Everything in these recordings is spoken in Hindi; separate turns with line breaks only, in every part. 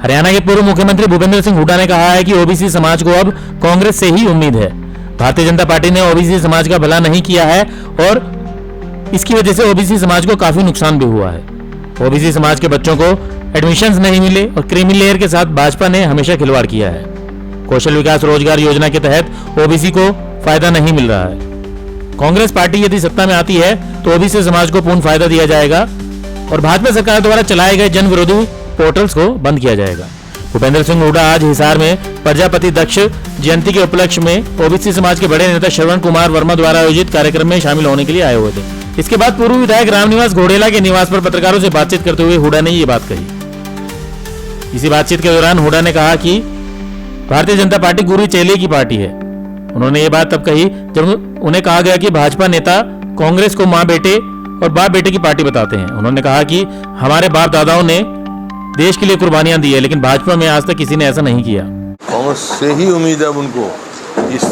हरियाणा के पूर्व मुख्यमंत्री भूपेंद्र सिंह हुड्डा ने कहा है कि ओबीसी समाज को अब कांग्रेस से ही उम्मीद है। भारतीय जनता पार्टी ने ओबीसी समाज का भला नहीं किया है और इसकी वजह से ओबीसी समाज को काफी नुकसान भी हुआ है। ओबीसी समाज के बच्चों को एडमिशंस नहीं मिले और क्रीमी लेयर के साथ भाजपा ने हमेशा खिलवाड़ किया है। कौशल विकास रोजगार योजना के तहत ओबीसी को फायदा नहीं मिल रहा है। कांग्रेस पार्टी यदि सत्ता में आती है तो ओबीसी समाज को पूर्ण फायदा दिया जाएगा और भाजपा सरकार द्वारा चलाए गए जन विरोधी पोर्टल्स को बंद किया जाएगा। भूपेंद्र सिंह हुड्डा आज हिसार में प्रजापति दक्ष जयंती के उपलक्ष्य में ओबीसी समाज के बड़े नेता श्रवण कुमार वर्मा द्वारा आयोजित कार्यक्रम में शामिल होने के लिए आए हुए थे। इसके बाद पूर्व विधायक रामनिवास घोडेला के निवास पर पत्रकारों से बातचीत करते हुए हुड्डा ने ये बात कही। इसी बातचीत के दौरान हुड्डा ने कहा कि भारतीय जनता पार्टी गुरु चेले की पार्टी है। उन्होंने ये बात तब कही जब उन्हें कहा गया कि भाजपा नेता कांग्रेस को मां बेटे और बाप बेटे की पार्टी बताते हैं। उन्होंने कहा कि हमारे बाप दादाओं ने देश के लिए कुर्बानियां दी है, लेकिन भाजपा में आज तक किसी ने ऐसा नहीं किया।
कांग्रेस से ही उम्मीद है उनको, इस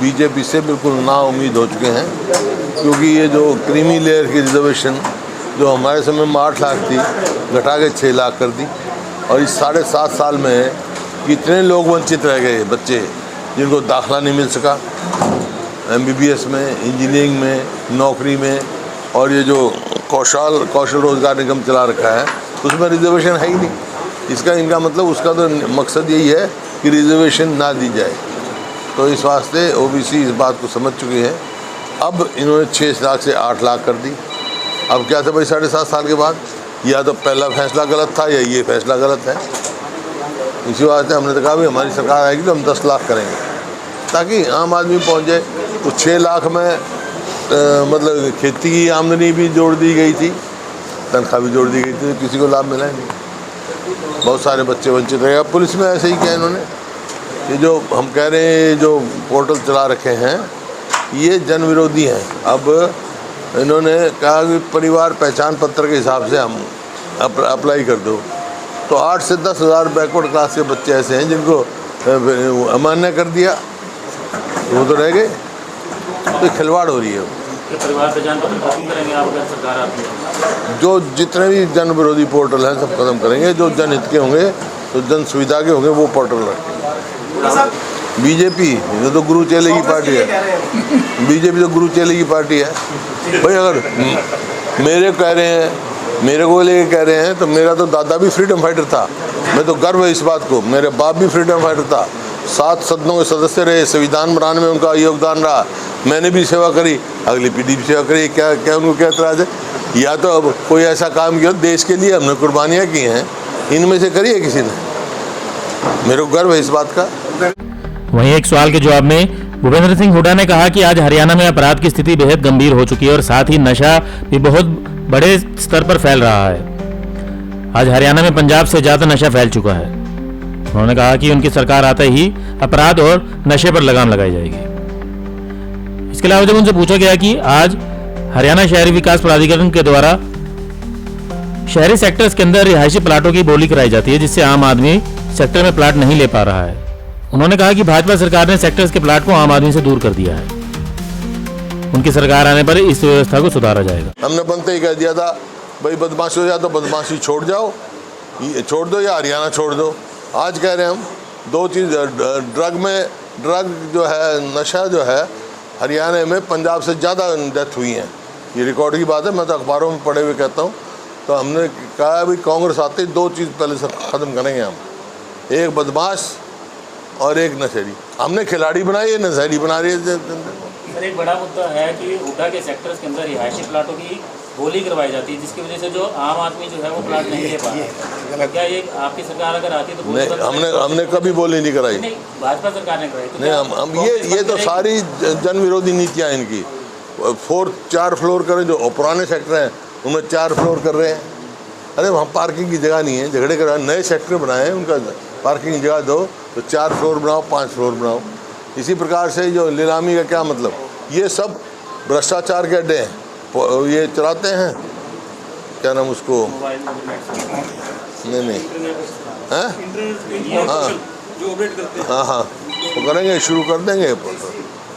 बीजेपी से बिल्कुल ना उम्मीद हो चुके हैं, क्योंकि ये जो क्रीमी लेयर की रिजर्वेशन जो हमारे समय में 8 लाख थी घटा के 6 लाख कर दी, और इस 7.5 साल में कितने लोग वंचित रह गए, बच्चे जिनको दाखला नहीं मिल सका MBBS में, इंजीनियरिंग में, नौकरी में, और ये जो कौशल रोजगार निगम चला रखा है उसमें रिजर्वेशन है ही नहीं। इसका इनका मतलब उसका तो मकसद यही है कि रिजर्वेशन ना दी जाए। तो इस वास्ते ओबीसी इस बात को समझ चुके हैं। अब इन्होंने 6 लाख से 8 लाख कर दी। अब क्या था भाई 7.5 साल के बाद, या तो पहला फैसला गलत था या ये फैसला गलत है। इसी वास्ते हमने तो कहा भाई हमारी सरकार आएगी तो हम 10 लाख करेंगे ताकि आम आदमी पहुँच जाए। तो 6 लाख में मतलब खेती की आमदनी भी जोड़ दी गई थी, तनख्वाह भी जोड़ दी गई थी, तो किसी को लाभ मिला ही नहीं। बहुत सारे बच्चे वंचित रहे। अब पुलिस में ऐसे ही किया इन्होंने। ये जो हम कह रहे हैं जो पोर्टल चला रखे हैं ये जन विरोधी हैं। अब इन्होंने कहा कि परिवार पहचान पत्र के हिसाब से हम अप्लाई कर दो, तो 8 से 10 हज़ार बैकवर्ड क्लास के बच्चे ऐसे हैं जिनको अमान्य कर दिया, वो तो रह गए। तो खिलवाड़ हो रही है।
परिवार पहचान पत्र खत्म करेंगे आप अगर सरकार आती है?
जो जितने भी जन विरोधी पोर्टल हैं सब खत्म करेंगे। जो जनहित के होंगे, तो जन सुविधा के होंगे, वो पोर्टल रखेंगे। बीजेपी ये तो गुरु चेले की पार्टी है। बीजेपी तो गुरु चेले की पार्टी है भाई। अगर मेरे कह रहे हैं, मेरे को लेके कह रहे हैं, तो मेरा तो दादा भी फ्रीडम फाइटर था। मैं तो गर्व है इस बात को। मेरे बाप भी फ्रीडम फाइटर था, 7 सदनों के सदस्य रहे, संविधान बनाने में उनका योगदान रहा। मैंने भी सेवा करी, अगली पीढ़ी भी सेवा करी। क्या उनको क्या एतराज़ है? या तो अब कोई ऐसा काम किया देश के लिए, हमने कुर्बानियाँ की हैं, इनमें से करी है किसी ने? मेरे को गर्व है इस बात का।
वहीं एक सवाल के जवाब में भूपेंद्र सिंह हुड्डा ने कहा कि आज हरियाणा में अपराध की स्थिति बेहद गंभीर हो चुकी है और साथ ही नशा भी बहुत बड़े स्तर पर फैल रहा है। आज हरियाणा में पंजाब से ज्यादा नशा फैल चुका है। उन्होंने कहा कि उनकी सरकार आते ही अपराध और नशे पर लगाम लगाई जाएगी। इसके अलावा जब उनसे पूछा गया कि आज हरियाणा शहरी विकास प्राधिकरण के द्वारा शहरी सेक्टर्स के अंदर रिहायशी प्लाटों की बोली कराई जाती है, जिससे आम आदमी सेक्टर में प्लाट नहीं ले पा रहा है। उन्होंने कहा कि भाजपा सरकार ने सेक्टर्स के प्लाट को आम आदमी से दूर कर दिया है। उनकी सरकार आने पर इस व्यवस्था को सुधारा जाएगा।
हमने बनते ही कह दिया था भाई बदमाशी हो जाए तो बदमाशी छोड़ जाओ, छोड़ दो या हरियाणा छोड़ दो। आज कह रहे हैं हम 2 चीज़, ड्रग जो है, नशा जो है, हरियाणा में पंजाब से ज़्यादा डेथ हुई हैं। ये रिकॉर्ड की बात है, मैं तो अखबारों में पढ़े हुए कहता हूँ। तो हमने कहा भाई कांग्रेस आते ही 2 चीज़ पहले सब ख़त्म करेंगे हम, एक बदमाश और एक नशेड़ी। हमने खिलाड़ी बनाई है, नशेड़ी बना रही है।
सर एक बड़ा मुद्दा है कि हुड्डा के सेक्टर्स के अंदर रिहायशी प्लाटों की बोली करवाई जाती है, जिसकी वजह से जो आम आदमी जो है वो प्लाट नहीं ले पा रहा है। क्या ये आपकी सरकार अगर आती तो
नहीं, हमने कभी बोली नहीं कराई।
नहीं, भाजपा सरकार ने कराई। तो
नहीं, हम ये तो सारी जन विरोधी नीतियाँ इनकी। 4 फ्लोर करें, जो पुराने सेक्टर हैं उनमें 4 फ्लोर कर रहे हैं। अरे वहाँ पार्किंग की जगह नहीं है, झगड़े करा, नए सेक्टर बनाए हैं, उनका पार्किंग की जगह दो, तो 4 फ्लोर बनाओ, 5 फ्लोर बनाओ। इसी प्रकार से जो नीलामी का क्या मतलब, ये सब भ्रष्टाचार के अड्डे हैं। ये चलाते हैं, क्या नाम उसको, नहीं हाँ हाँ हाँ, वो करेंगे, शुरू कर देंगे।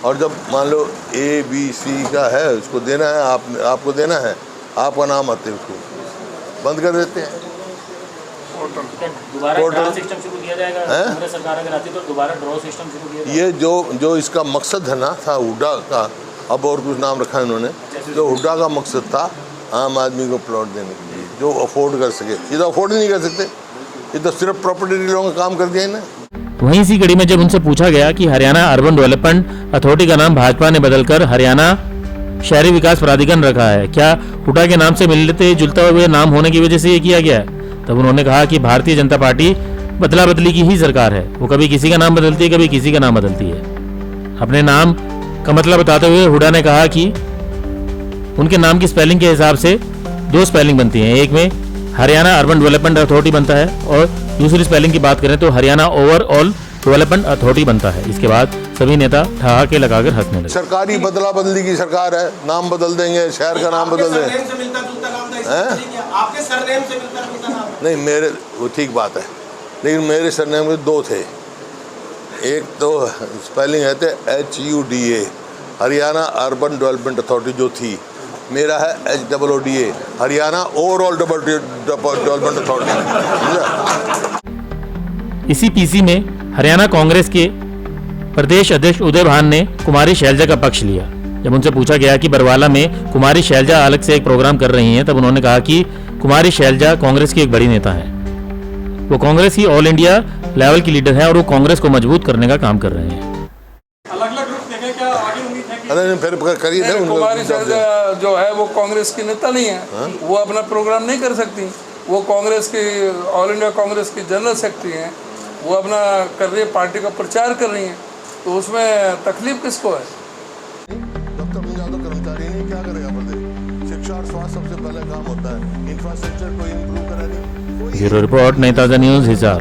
और जब मान लो ABC का है, उसको देना है, आपको देना है, आपका नाम आते हैं, उसको बंद कर देते हैं।
दोबारा
Total-
ड्रॉ सिस्टम शुरू किया जाएगा।
हैं?
कांग्रेस सरकार अगर आती तो दोबारा ड्रॉ सिस्टम शुरू किया जाएगा।
ये जो इसका मकसद है ना था हुड्डा का, अब और कुछ नाम रखा है इन्होंने, जो हुड्डा का मकसद था आम आदमी को प्लॉट देने के लिए, जो अफोर्ड कर सके। ये तो अफोर्ड ही नहीं कर सकते, ये तो सिर्फ प्रॉपर्टी डीलरों का काम कर दिया इन्हें।
वहीं इसी कड़ी में जब उनसे पूछा गया कि हरियाणा अर्बन डेवलपमेंट अथॉरिटी का नाम भाजपा ने बदलकर हरियाणा शहरी विकास प्राधिकरण रखा है, क्या हुड्डा के नाम से मिलते जुलता हुए नाम होने की वजह से ये किया गया है, तब उन्होंने कहा कि भारतीय जनता पार्टी बदला बदली की ही सरकार है। वो कभी किसी का नाम बदलती है, कभी किसी का नाम बदलती है। अपने नाम का मतलब बताते हुए हुड्डा ने कहा कि उनके नाम की स्पेलिंग के हिसाब से दो स्पेलिंग बनती हैं, एक में हरियाणा अर्बन डेवलपमेंट अथॉरिटी बनता है और दूसरी स्पेलिंग की बात करें तो हरियाणा ओवरऑल डेवलपमेंट अथॉरिटी बनता है। इसके बाद सभी नेता ठहाके लगाकर हंसने लगे।
सरकारी बदला बदली की सरकार है, नाम बदल देंगे, शहर का नाम बदल देंगे।
आपके सरनेम से मिलता जुलता नाम
नहीं, मेरे वो ठीक बात है, लेकिन मेरे सरनेम में दो थे। एक तो स्पेलिंग है थे HUDA, Haryana urban development authority जो थी, मेरा है HOODA, Haryana overall development authority.
इसी पीसी में हरियाणा कांग्रेस के प्रदेश अध्यक्ष उदय भान ने कुमारी शैलजा का पक्ष लिया। जब उनसे पूछा गया कि बरवाला में कुमारी शैलजा अलग से एक प्रोग्राम कर रही हैं, तब उन्होंने कहा कि कुमारी शैलजा कांग्रेस की एक बड़ी नेता है, वो कांग्रेस की ऑल इंडिया लेवल की लीडर है और वो कांग्रेस को मजबूत करने का काम कर रहे हैं।
अलग अलग रूप देखें, क्या आगे उम्मीद है कि
अरे फिर करिए थे उनको।
कुमारी शैलजा जो है वो कांग्रेस की नेता नहीं है, वो अपना प्रोग्राम नहीं कर सकती। वो कांग्रेस की ऑल इंडिया कांग्रेस की जनरल सेक्रेटरी हैं, वो अपना कर रही है, पार्टी का प्रचार कर रही हैं, तो उसमें तकलीफ किसको है?
दफ्तर में जाओ तो कर्मचारी नहीं, क्या करेगा प्रदेश? शिक्षा और स्वास्थ्य सबसे पहले काम होता है, इंफ्रास्ट्रक्चर को इम्प्रूव करा नहीं।
ब्यूरो रिपोर्ट, नई ताज़ा न्यूज़, हिसार।